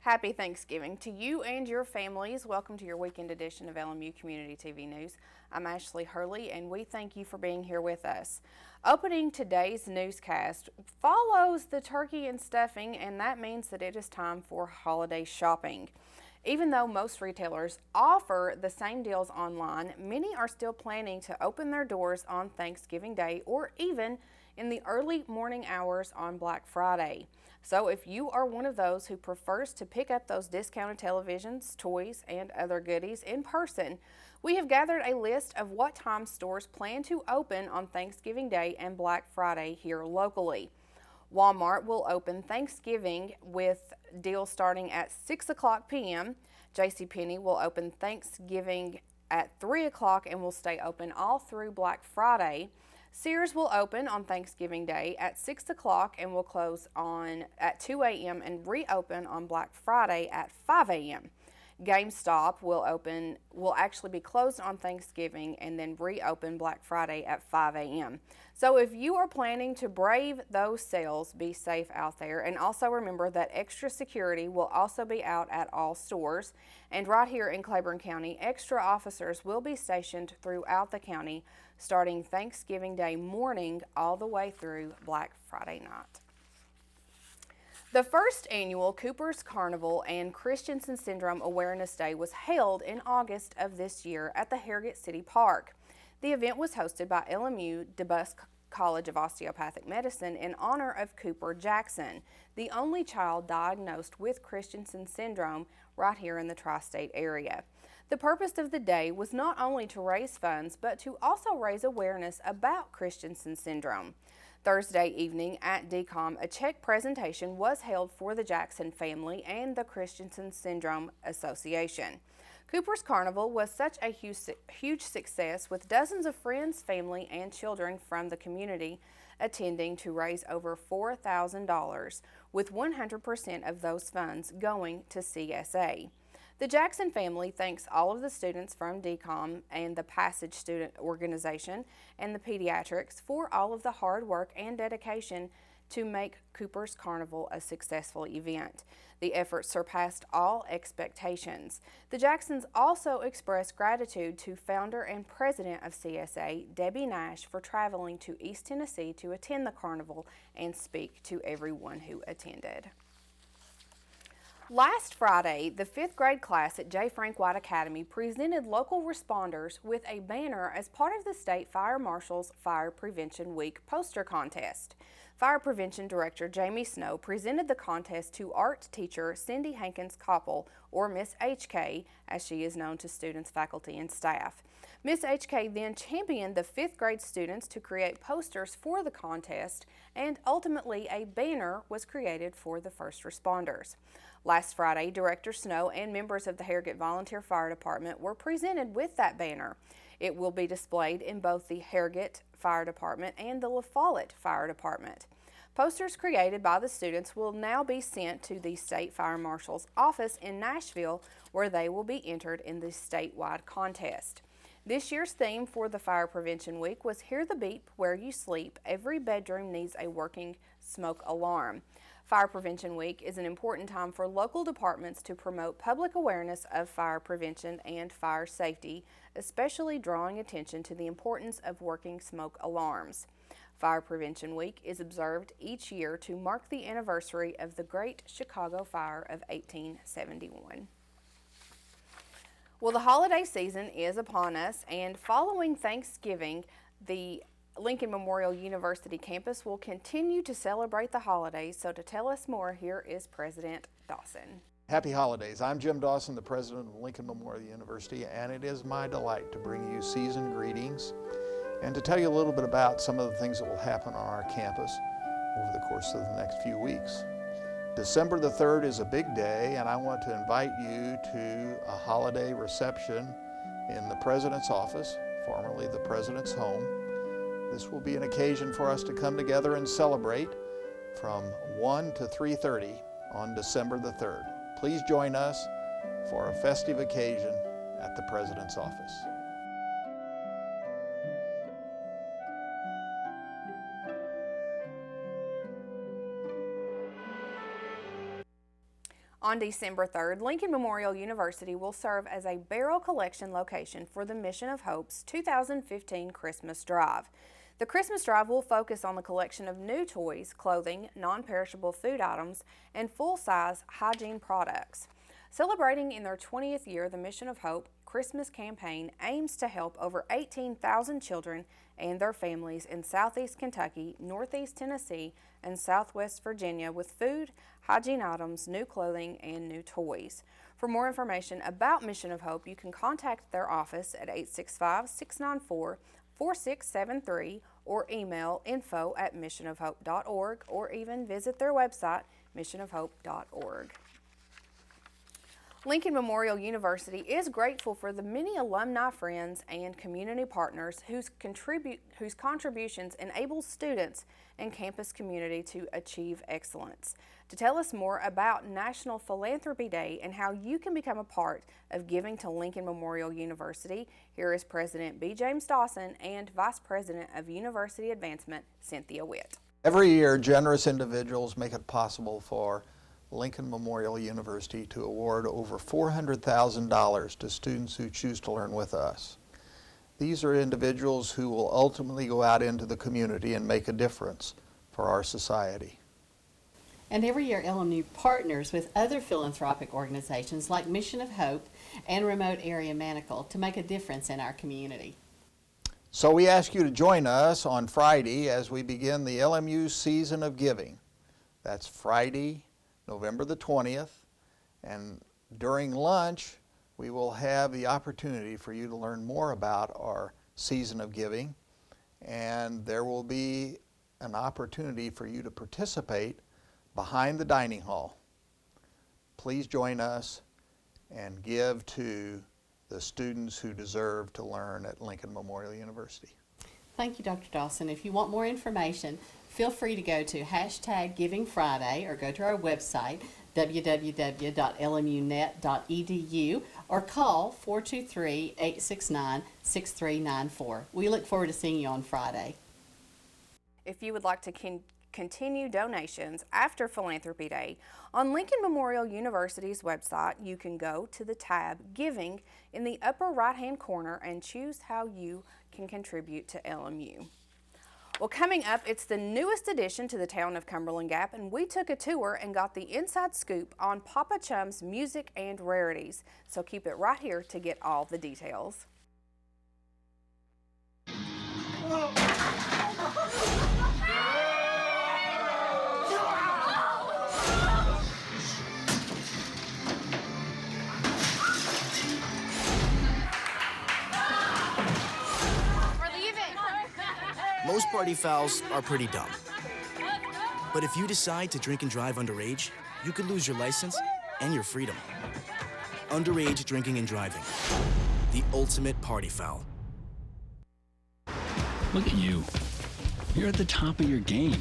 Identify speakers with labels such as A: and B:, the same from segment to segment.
A: Happy Thanksgiving to you and your families. Welcome to your weekend edition of LMU Community TV News. I'm Ashley Hurley, and we thank you for being here with us. Opening today's newscast follows the turkey and stuffing, and that means that it is time for holiday shopping. Even though most retailers offer the same deals online, many are still planning to open their doors on Thanksgiving Day or even in the early morning hours on Black Friday. So if you are one of those who prefers to pick up those discounted televisions, toys, and other goodies in person, we have gathered a list of what time stores plan to open on Thanksgiving Day and Black Friday here locally. Walmart will open Thanksgiving with deals starting at 6 o'clock p.m. JCPenney will open Thanksgiving at 3 o'clock and will stay open all through Black Friday. Sears will open on Thanksgiving Day at 6 o'clock and will close at 2 a.m. and reopen on Black Friday at 5 a.m. GameStop will actually be closed on Thanksgiving and then reopen Black Friday at 5 a.m. So if you are planning to brave those sales, be safe out there. And also remember that extra security will also be out at all stores. And right here in Claiborne County, extra officers will be stationed throughout the county starting Thanksgiving Day morning all the way through Black Friday night. The first annual Cooper's Carnival and Christensen Syndrome Awareness Day was held in August of this year at the Harrogate City Park. The event was hosted by LMU DeBusk College of Osteopathic Medicine in honor of Cooper Jackson, the only child diagnosed with Christensen syndrome right here in the tri-state area. The purpose of the day was not only to raise funds, but to also raise awareness about Christensen syndrome. Thursday evening at DCOM, a check presentation was held for the Jackson family and the Christensen Syndrome Association. Cooper's Carnival was such a huge success, with dozens of friends, family, and children from the community attending to raise over $4,000, with 100% of those funds going to CSA. The Jackson family thanks all of the students from DCOM and the Passage Student Organization and the Pediatrics for all of the hard work and dedication to make Cooper's Carnival a successful event. The effort surpassed all expectations. The Jacksons also expressed gratitude to founder and president of CSA, Debbie Nash, for traveling to East Tennessee to attend the carnival and speak to everyone who attended. Last Friday, the 5th grade class at J. Frank White Academy presented local responders with a banner as part of the State Fire Marshal's Fire Prevention Week poster contest. Fire Prevention Director Jamie Snow presented the contest to art teacher Cindy Hankins-Koppel, or Miss HK, as she is known to students, faculty, and staff. Miss HK then championed the 5th grade students to create posters for the contest, and ultimately a banner was created for the first responders. Last Friday, Director Snow and members of the Harrogate Volunteer Fire Department were presented with that banner. It will be displayed in both the Harrogate Fire Department and the La Follette Fire Department. Posters created by the students will now be sent to the State Fire Marshal's office in Nashville, where they will be entered in the statewide contest. This year's theme for the Fire Prevention Week was Hear the Beep Where You Sleep. Every bedroom needs a working smoke alarm. Fire Prevention Week is an important time for local departments to promote public awareness of fire prevention and fire safety, especially drawing attention to the importance of working smoke alarms. Fire Prevention Week is observed each year to mark the anniversary of the Great Chicago Fire of 1871. Well, the holiday season is upon us, and following Thanksgiving, the Lincoln Memorial University campus will continue to celebrate the holidays. So to tell us more, here is President Dawson.
B: Happy holidays. I'm Jim Dawson, the president of Lincoln Memorial University, and it is my delight to bring you season greetings and to tell you a little bit about some of the things that will happen on our campus over the course of the next few weeks. December the 3rd is a big day, and I want to invite you to a holiday reception in the President's office, formerly the President's home. This will be an occasion for us to come together and celebrate from 1 to 3:30 on December the 3rd. Please join us for a festive occasion at the President's office.
A: On December 3rd, Lincoln Memorial University will serve as a barrel collection location for the Mission of Hope's 2015 Christmas Drive. The Christmas Drive will focus on the collection of new toys, clothing, non-perishable food items, and full-size hygiene products. Celebrating in their 20th year, the Mission of Hope Christmas campaign aims to help over 18,000 children and their families in Southeast Kentucky, Northeast Tennessee, and Southwest Virginia with food, hygiene items, new clothing, and new toys. For more information about Mission of Hope, you can contact their office at 865-694-4673 or email info@missionofhope.org or even visit their website, missionofhope.org. Lincoln Memorial University is grateful for the many alumni friends and community partners whose contributions enable students and campus community to achieve excellence. To tell us more about National Philanthropy Day and how you can become a part of giving to Lincoln Memorial University, here is President B. James Dawson and Vice President of University Advancement, Cynthia Witt.
B: Every year, generous individuals make it possible for Lincoln Memorial University to award over $400,000 to students who choose to learn with us. These are individuals who will ultimately go out into the community and make a difference for our society.
C: And every year LMU partners with other philanthropic organizations like Mission of Hope and Remote Area Manacle to make a difference in our community.
B: So we ask you to join us on Friday as we begin the LMU Season of Giving. That's Friday, November the 20th, and during lunch we will have the opportunity for you to learn more about our season of giving, and there will be an opportunity for you to participate behind the dining hall. Please join us and give to the students who deserve to learn at Lincoln Memorial University.
C: Thank you, Dr. Dawson. If you want more information, feel free to go to #GivingFriday or go to our website, www.lmunet.edu, or call 423-869-6394. We look forward to seeing you on Friday.
A: If you would like to continue donations after Philanthropy Day, on Lincoln Memorial University's website, you can go to the tab Giving in the upper right-hand corner and choose how you can contribute to LMU. Well, coming up, it's the newest addition to the town of Cumberland Gap, and we took a tour and got the inside scoop on Papa Chum's music and rarities. So keep it right here to get all the details.
D: Most party fouls are pretty dumb. But if you decide to drink and drive underage, you could lose your license and your freedom. Underage drinking and driving. The ultimate party foul.
E: Look at you. You're at the top of your game.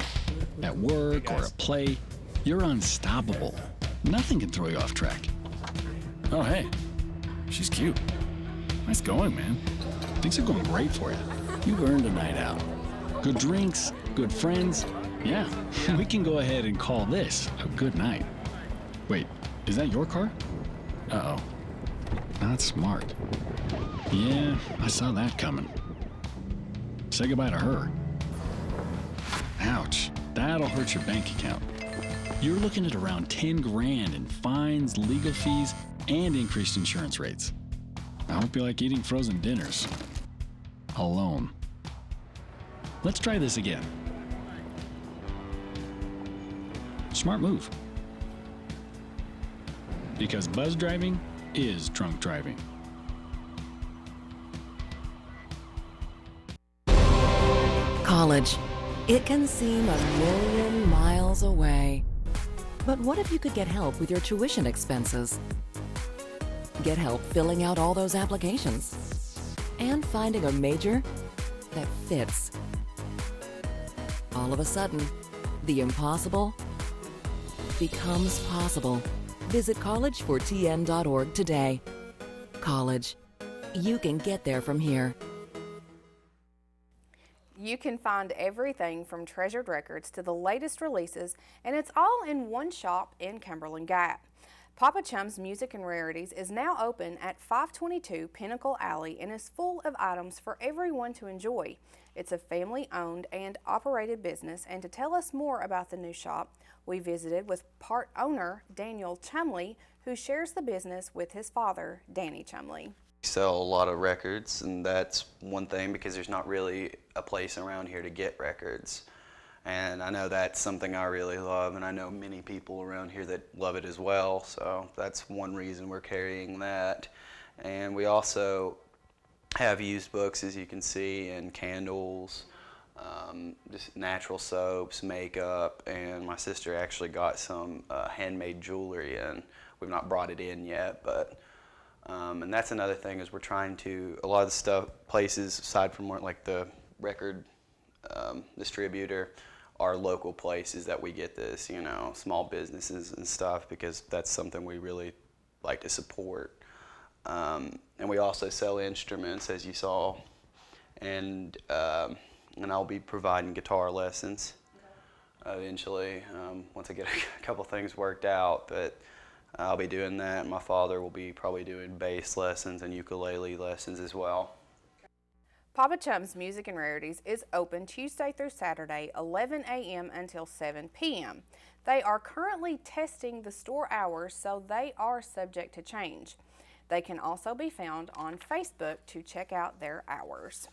E: At work or at play, you're unstoppable. Nothing can throw you off track. Oh, hey. She's cute. Nice going, man. Things are going great for you. You've earned a night out. Good drinks, good friends. Yeah, we can go ahead and call this a good night. Wait, is that your car? Uh-oh. Not smart. Yeah, I saw that coming. Say goodbye to her. Ouch, that'll hurt your bank account. You're looking at around 10 grand in fines, legal fees, and increased insurance rates. I hope you like eating frozen dinners. Alone. Let's try this again. Smart move. Because buzz driving is drunk driving.
F: College. It can seem a million miles away. But what if you could get help with your tuition expenses? Get help filling out all those applications and finding a major that fits. All of a sudden, the impossible becomes possible. Visit collegefortn.org today. College. You can get there from here.
A: You can find everything from treasured records to the latest releases, and it's all in one shop in Cumberland Gap. Papa Chum's Music and Rarities is now open at 522 Pinnacle Alley and is full of items for everyone to enjoy. It's a family-owned and operated business, and to tell us more about the new shop, we visited with part owner Daniel Chumley, who shares the business with his father, Danny Chumley.
G: We sell a lot of records, and that's one thing because there's not really a place around here to get records. And I know that's something I really love, and I know many people around here that love it as well, so that's one reason we're carrying that. And we also have used books, as you can see, and candles, just natural soaps, makeup, and my sister actually got some handmade jewelry in. We've not brought it in yet, but and that's another thing is we're trying to, a lot of the stuff, places aside from like the record distributor, are local places that we get this, you know, small businesses and stuff, because that's something we really like to support. And we also sell instruments, as you saw, and I'll be providing guitar lessons eventually once I get a couple things worked out, but I'll be doing that. My father will be probably doing bass lessons and ukulele lessons as well.
A: Papa Chum's Music and Rarities is open Tuesday through Saturday, 11 a.m. until 7 p.m. They are currently testing the store hours, so they are subject to change. They can also be found on Facebook to check out their hours.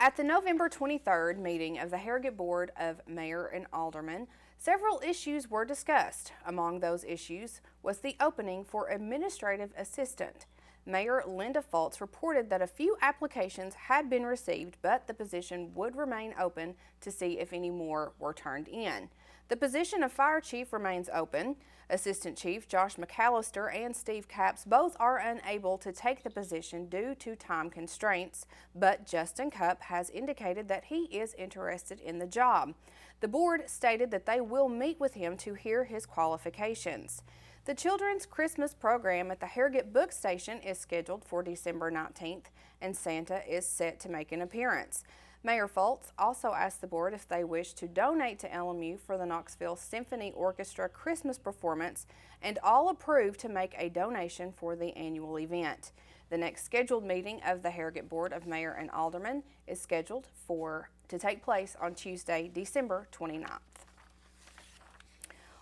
A: At the November 23rd meeting of the Harrogate Board of Mayor and Aldermen, several issues were discussed. Among those issues was the opening for administrative assistant. Mayor Linda Fultz reported that a few applications had been received, but the position would remain open to see if any more were turned in. The position of fire chief remains open. Assistant Chief Josh McAllister and Steve Capps both are unable to take the position due to time constraints, but Justin Cupp has indicated that he is interested in the job. The board stated that they will meet with him to hear his qualifications. The children's Christmas program at the Harrogate Book Station is scheduled for December 19th, and Santa is set to make an appearance. Mayor Fultz also asked the board if they wish to donate to LMU for the Knoxville Symphony Orchestra Christmas performance, and all approved to make a donation for the annual event. The next scheduled meeting of the Harrogate Board of Mayor and Aldermen is scheduled to take place on Tuesday, December 29th.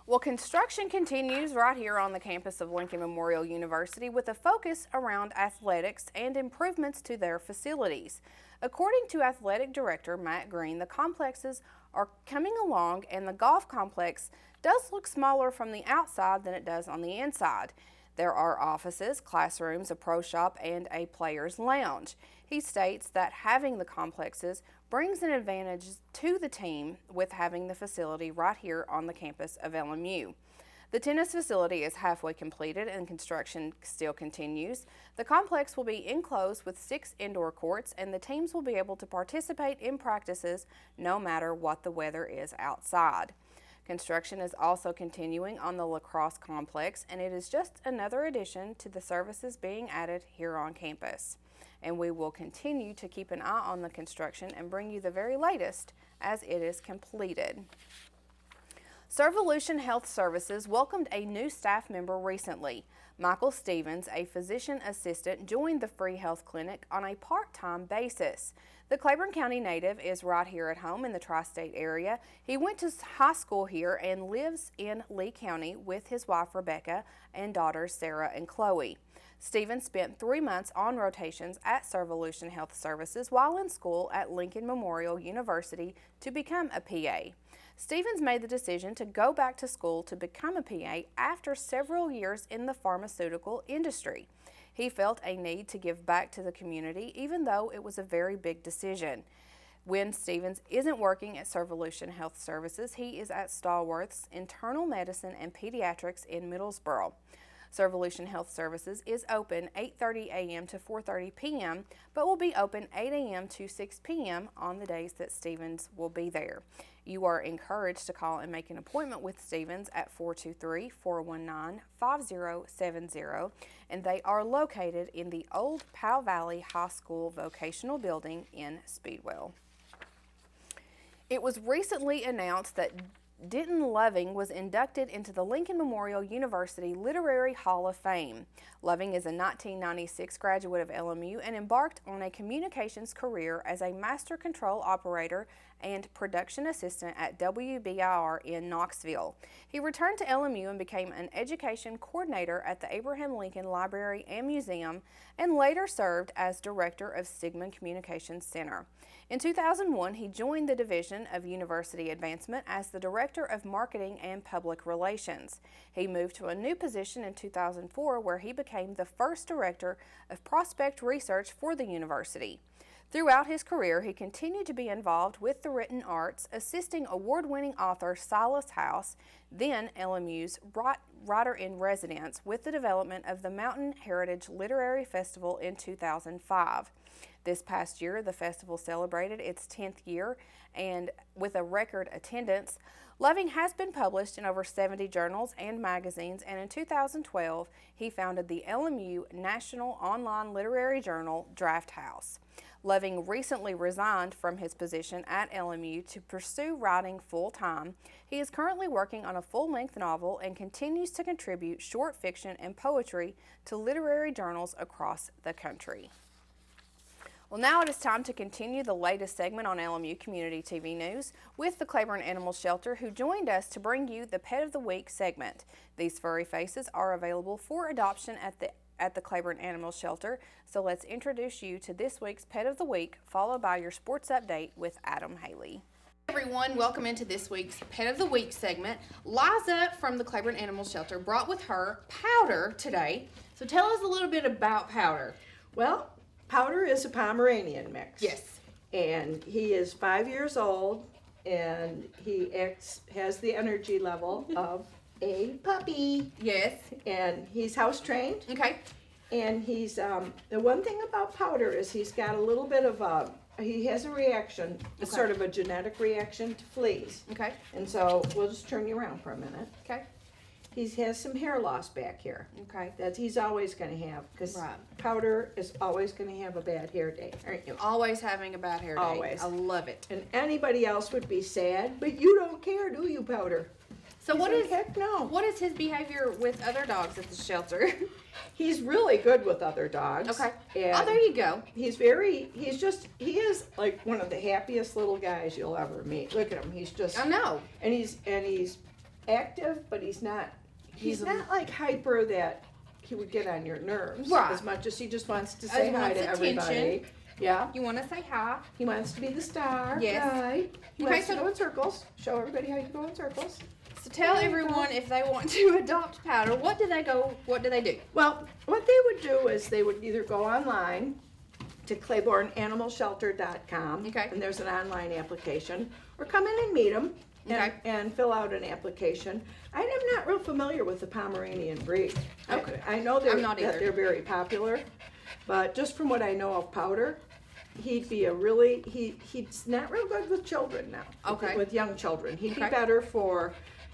A: Well, construction continues right here on the campus of Lincoln Memorial University with a focus around athletics and improvements to their facilities. According to Athletic Director Matt Green, the complexes are coming along, and the golf complex does look smaller from the outside than it does on the inside. There are offices, classrooms, a pro shop, and a player's lounge. He states that having the complexes brings an advantage to the team with having the facility right here on the campus of LMU. The tennis facility is halfway completed and construction still continues. The complex will be enclosed with 6 indoor courts, and the teams will be able to participate in practices no matter what the weather is outside. Construction is also continuing on the lacrosse complex, and it is just another addition to the services being added here on campus. And we will continue to keep an eye on the construction and bring you the very latest as it is completed. Servolution Health Services welcomed a new staff member recently. Michael Stevens, a physician assistant, joined the free health clinic on a part-time basis. The Claiborne County native is right here at home in the tri-state area. He went to high school here and lives in Lee County with his wife Rebecca and daughters Sarah and Chloe. Stevens spent 3 months on rotations at Servolution Health Services while in school at Lincoln Memorial University to become a PA. Stevens made the decision to go back to school to become a PA after several years in the pharmaceutical industry. He felt a need to give back to the community, even though it was a very big decision. When Stevens isn't working at Servolution Health Services, he is at Stallworth's Internal Medicine and Pediatrics in Middlesboro. Servolution Health Services is open 8:30 a.m. to 4:30 p.m., but will be open 8 a.m. to 6 p.m. on the days that Stevens will be there. You are encouraged to call and make an appointment with Stevens at 423-419-5070, and they are located in the old Powell Valley High School Vocational Building in Speedwell. It was recently announced that Denton Loving was inducted into the Lincoln Memorial University Literary Hall of Fame. Loving is a 1996 graduate of LMU and embarked on a communications career as a master control operator and production assistant at WBIR in Knoxville. He returned to LMU and became an education coordinator at the Abraham Lincoln Library and Museum, and later served as director of Sigmund Communications Center. In 2001, he joined the Division of University Advancement as the Director of Marketing and Public Relations. He moved to a new position in 2004 where he became the first Director of Prospect Research for the university. Throughout his career, he continued to be involved with the written arts, assisting award-winning author Silas House, then LMU's writer-in-residence, with the development of the Mountain Heritage Literary Festival in 2005. This past year, the festival celebrated its 10th year, and with a record attendance. Loving has been published in over 70 journals and magazines, and in 2012, he founded the LMU National Online Literary Journal, Draft House. Loving recently resigned from his position at LMU to pursue writing full-time. He is currently working on a full-length novel and continues to contribute short fiction and poetry to literary journals across the country. Well, now it is time to continue the latest segment on LMU Community TV News with the Claiborne Animal Shelter, who joined us to bring you the Pet of the Week segment. These furry faces are available for adoption at the Claiborne Animal Shelter, so let's introduce you to this week's Pet of the Week, followed by your sports update with Adam Haley. Everyone, welcome into this week's Pet of the Week segment. Liza from the Claiborne Animal Shelter brought with her Powder today. So tell us a little bit about Powder.
H: Well, Powder is a Pomeranian mix.
A: Yes.
H: And he is 5 years old, and he has the energy level of a puppy.
A: Yes.
H: And he's house trained.
A: Okay.
H: And he's, the one thing about Powder is he's got a little bit of he has a reaction, it's sort of a genetic reaction to fleas.
A: Okay.
H: And so we'll just turn you around for a minute.
A: Okay.
H: He has some hair loss back here.
A: Okay.
H: That he's always going to have, because Powder is always going to have a bad hair day, aren't you?
A: Always having a bad hair day.
H: Always.
A: I love it.
H: And anybody else would be sad, but you don't care, do you, Powder?
A: So
H: Heck no.
A: What is his behavior with other dogs at the shelter?
H: He's really good with other dogs.
A: Okay.
H: And
A: there you go.
H: he is like one of the happiest little guys you'll ever meet. Look at him. He's just.
A: I know.
H: And he's active, but he's not not like hyper that he would get on your nerves as much as he just wants to say hi to everybody. Yeah.
A: You want to say hi?
H: He wants to be the star.
A: Yes.
H: Guy. He wants to go in circles. Show everybody how you go in circles.
A: So tell everyone, if they want to adopt Powder, what do they do?
H: Well, what they would do is they would either go online to claiborneanimalshelter.com, and there's an online application, or come in and meet them and fill out an application. I am not real familiar with the Pomeranian breed.
A: Okay.
H: I know that they're very popular, but just from what I know of Powder, he'd be he's not real good with children now.
A: Okay.
H: With young children. He'd be better for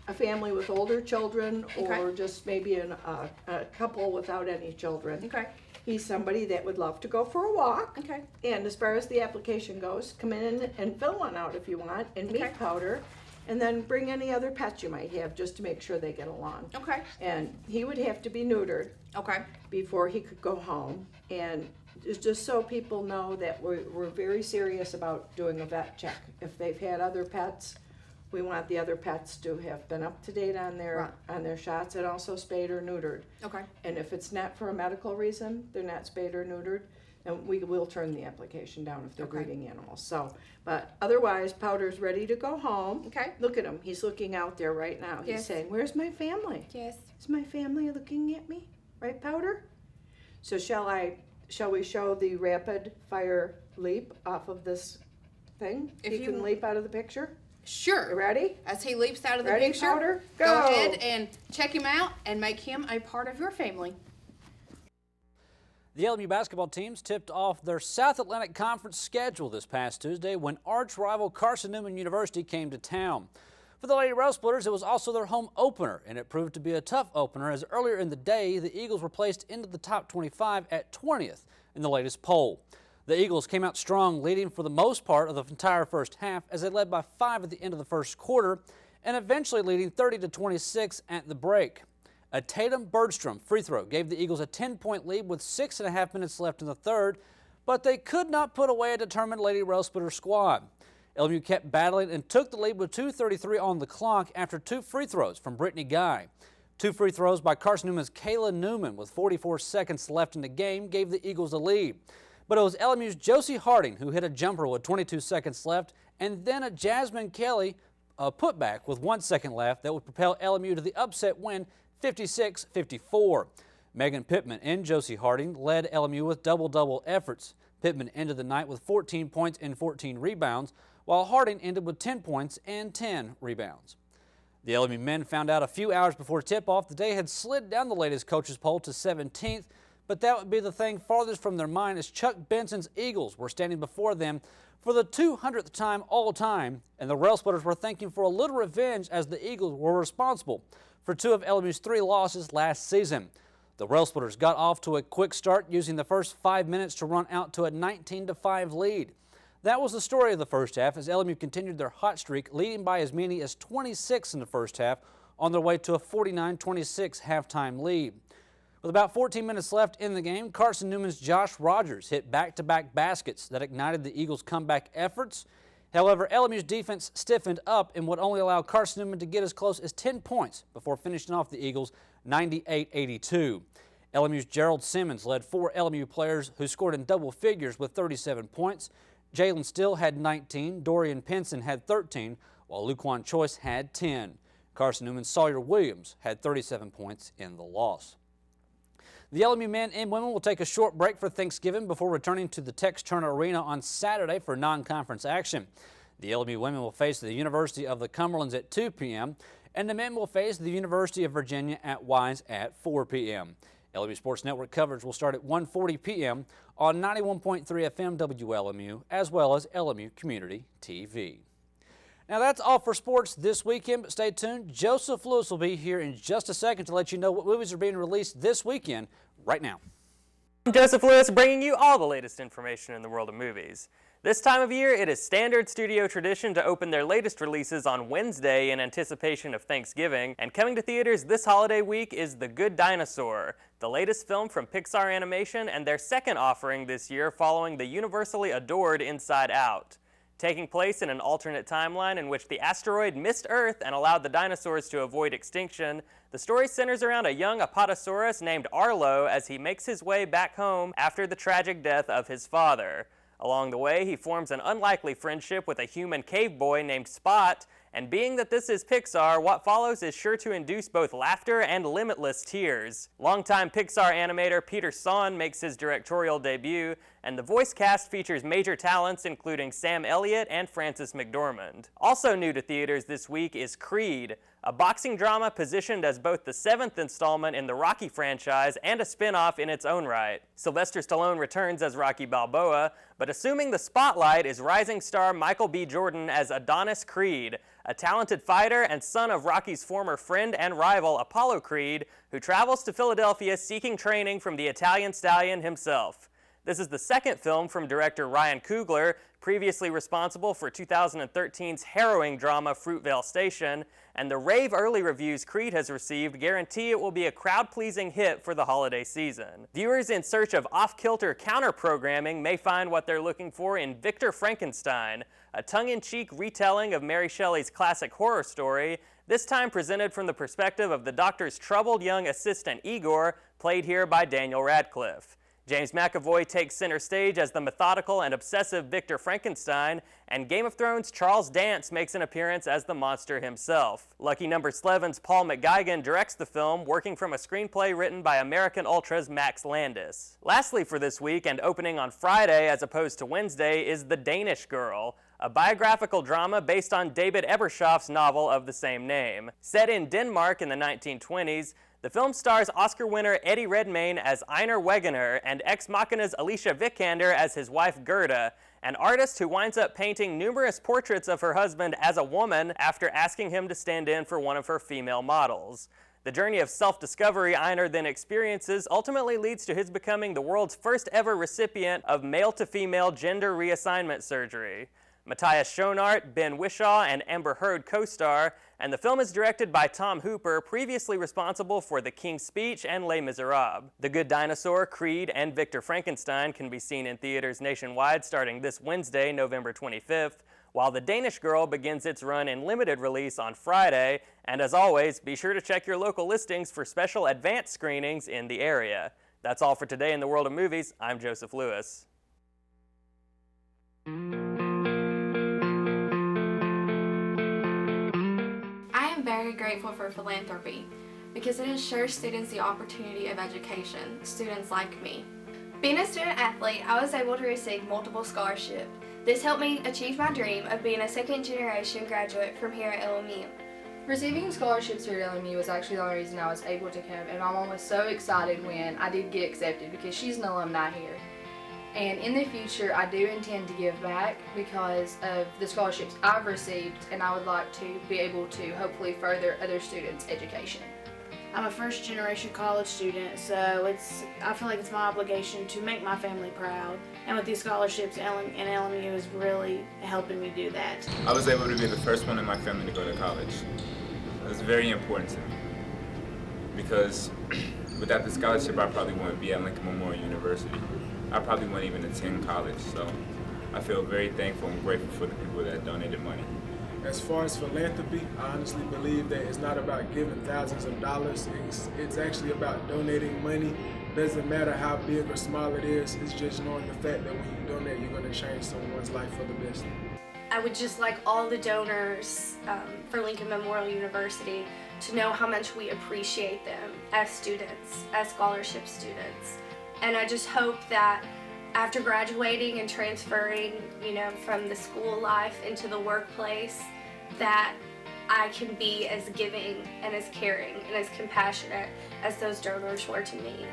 H: a family with older children, or just maybe a couple without any children.
A: Okay.
H: He's somebody that would love to go for a walk.
A: Okay.
H: And as far as the application goes, come in and fill one out if you want, and meet Powder, and then bring any other pets you might have just to make sure they get along.
A: Okay.
H: And he would have to be neutered.
A: Okay.
H: Before he could go home. And it's just so people know that we're very serious about doing a vet check. If they've had other pets, we want the other pets to have been up to date on their shots, and also spayed or neutered.
A: Okay.
H: And if it's not for a medical reason, they're not spayed or neutered, then we will turn the application down if they're breeding animals. So, but otherwise, Powder's ready to go home.
A: Okay.
H: Look at him. He's looking out there right now. He's saying, "Where's my family?
A: Yes.
H: Is my family looking at me? Right, Powder?" So shall we show the rapid fire leap off of this thing? If you can leap out of the picture?
A: Sure.
H: You ready?
A: As he leaps out of the
H: Ready,
A: picture,
H: Powder?
A: go
H: Go.
A: ahead and check him out and make him a part of your family.
I: The LMU basketball teams tipped off their South Atlantic Conference schedule this past Tuesday when arch rival Carson Newman University came to town. For the Lady Rail Splitters, it was also their home opener, and it proved to be a tough opener as earlier in the day, the Eagles were placed into the top 25 at 20th in the latest poll. The Eagles came out strong, leading for the most part of the entire first half as they led by 5 at the end of the first quarter, and eventually leading 30-26 at the break. A Tatum Bergstrom free throw gave the Eagles a 10-point lead with 6.5 minutes left in the third, but they could not put away a determined Lady Rail Splitter squad. LMU kept battling and took the lead with 2:33 on the clock after 2 free throws from Brittany Guy. 2 free throws by Carson Newman's Kayla Newman with 44 seconds left in the game gave the Eagles the lead. But it was LMU's Josie Harding who hit a jumper with 22 seconds left, and then a Jasmine Kelly putback with 1 second left that would propel LMU to the upset win 56-54. Megan Pittman and Josie Harding led LMU with double-double efforts. Pittman ended the night with 14 points and 14 rebounds, while Harding ended with 10 points and 10 rebounds. The LMU men found out a few hours before tip-off that they had slid down the latest coaches poll to 17th, but that would be the thing farthest from their mind as Chuck Benson's Eagles were standing before them for the 200th time all time, and the Rail Splitters were thinking for a little revenge as the Eagles were responsible for 2 of LMU's 3 losses last season. The Rail Splitters got off to a quick start using the first 5 minutes to run out to a 19-5 lead. That was the story of the first half as LMU continued their hot streak, leading by as many as 26 in the first half on their way to a 49-26 halftime lead. With about 14 minutes left in the game, Carson Newman's Josh Rogers hit back-to-back baskets that ignited the Eagles' comeback efforts. However, LMU's defense stiffened up and would only allow Carson Newman to get as close as 10 points before finishing off the Eagles 98-82. LMU's Gerald Simmons led 4 LMU players who scored in double figures with 37 points. Jalen Still had 19, Dorian Pinson had 13, while Luquan Choice had 10. Carson Newman's Sawyer Williams had 37 points in the loss. The LMU men and women will take a short break for Thanksgiving before returning to the Tex Turner Arena on Saturday for non-conference action. The LMU women will face the University of the Cumberlands at 2 p.m., and the men will face the University of Virginia at Wise at 4 p.m. LMU Sports Network coverage will start at 1:40 p.m. on 91.3 FM WLMU, as well as LMU Community TV. Now that's all for sports this weekend, but stay tuned. Joseph Lewis will be here in just a second to let you know what movies are being released this weekend right now.
J: I'm Joseph Lewis, bringing you all the latest information in the world of movies. This time of year, it is standard studio tradition to open their latest releases on Wednesday in anticipation of Thanksgiving, and coming to theaters this holiday week is The Good Dinosaur, the latest film from Pixar Animation and their second offering this year following the universally adored Inside Out. Taking place in an alternate timeline in which the asteroid missed Earth and allowed the dinosaurs to avoid extinction, the story centers around a young Apatosaurus named Arlo as he makes his way back home after the tragic death of his father. Along the way, he forms an unlikely friendship with a human cave boy named Spot, and being that this is Pixar, what follows is sure to induce both laughter and limitless tears. Longtime Pixar animator Peter Sohn makes his directorial debut, and the voice cast features major talents including Sam Elliott and Frances McDormand. Also new to theaters this week is Creed, a boxing drama positioned as both the 7th installment in the Rocky franchise and a spin-off in its own right. Sylvester Stallone returns as Rocky Balboa, but assuming the spotlight is rising star Michael B. Jordan as Adonis Creed, a talented fighter and son of Rocky's former friend and rival Apollo Creed, who travels to Philadelphia seeking training from the Italian stallion himself. This is the second film from director Ryan Coogler, previously responsible for 2013's harrowing drama Fruitvale Station, and the rave early reviews Creed has received guarantee it will be a crowd-pleasing hit for the holiday season. Viewers in search of off-kilter counter-programming may find what they're looking for in Victor Frankenstein, a tongue-in-cheek retelling of Mary Shelley's classic horror story, this time presented from the perspective of the doctor's troubled young assistant Igor, played here by Daniel Radcliffe. James McAvoy takes center stage as the methodical and obsessive Victor Frankenstein, and Game of Thrones' Charles Dance makes an appearance as the monster himself. Lucky Number 11's Paul McGuigan directs the film, working from a screenplay written by American Ultra's Max Landis. Lastly for this week, and opening on Friday as opposed to Wednesday, is The Danish Girl, a biographical drama based on David Ebershoff's novel of the same name. Set in Denmark in the 1920s, the film stars Oscar winner Eddie Redmayne as Einar Wegener and Ex Machina's Alicia Vikander as his wife Gerda, an artist who winds up painting numerous portraits of her husband as a woman after asking him to stand in for one of her female models. The journey of self-discovery Einar then experiences ultimately leads to his becoming the world's first ever recipient of male-to-female gender reassignment surgery. Matthias Schoenart, Ben Whishaw, and Amber Heard co-star, and the film is directed by Tom Hooper, previously responsible for The King's Speech and Les Miserables. The Good Dinosaur, Creed, and Victor Frankenstein can be seen in theaters nationwide starting this Wednesday, November 25th, while The Danish Girl begins its run in limited release on Friday. And as always, be sure to check your local listings for special advanced screenings in the area. That's all for today in the world of movies. I'm Joseph Lewis.
K: I am very grateful for philanthropy because it ensures students the opportunity of education, students like me. Being a student athlete, I was able to receive multiple scholarships. This helped me achieve my dream of being a second-generation graduate from here at LMU.
L: Receiving scholarships here at LMU was actually the only reason I was able to come, and my mom was so excited when I did get accepted because she's an alumni here. And in the future, I do intend to give back because of the scholarships I've received, and I would like to be able to hopefully further other students' education.
M: I'm a first-generation college student, so I feel like it's my obligation to make my family proud. And with these scholarships, LMU is really helping me do that.
N: I was able to be the first one in my family to go to college. It was very important to me because without the scholarship, I probably wouldn't be at Lincoln Memorial University. I probably wouldn't even attend college, so I feel very thankful and grateful for the people that donated money.
O: As far as philanthropy, I honestly believe that it's not about giving thousands of dollars. It's actually about donating money. Doesn't matter how big or small it is. It's just knowing the fact that when you donate, you're going to change someone's life for the best.
K: I would just like all the donors for Lincoln Memorial University to know how much we appreciate them as students, as scholarship students. And I just hope that after graduating and transferring, from the school life into the workplace, that I can be as giving and as caring and as compassionate as those donors were to me.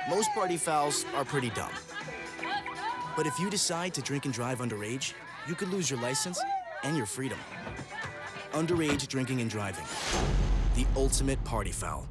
D: Most party fouls are pretty dumb. But if you decide to drink and drive underage, you could lose your license and your freedom. Underage drinking and driving. The ultimate party foul.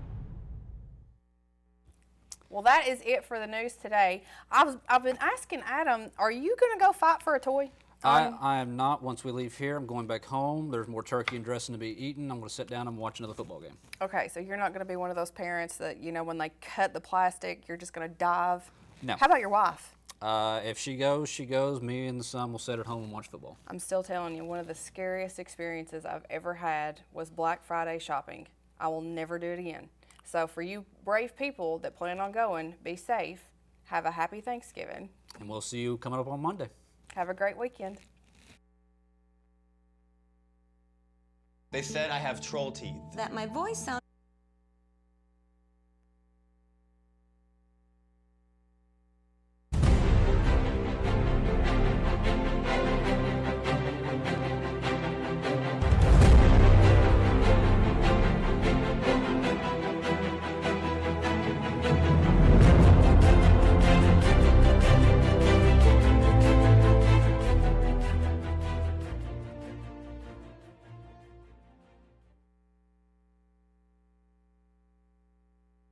A: Well, that is it for the news today. I've been asking Adam, are you going to go fight for a toy?
I: I am not. Once we leave here, I'm going back home. There's more turkey and dressing to be eaten. I'm going to sit down and watch another football game.
A: Okay, so you're not going to be one of those parents that, when they cut the plastic, you're just going to dive?
I: No.
A: How about your wife?
I: If she goes, she goes. Me and the son will sit at home and watch football.
A: I'm still telling you, one of the scariest experiences I've ever had was Black Friday shopping. I will never do it again. So for you brave people that plan on going, be safe. Have a happy Thanksgiving.
I: And we'll see you coming up on Monday.
A: Have a great weekend.
P: They said I have troll teeth.
Q: That my voice sounds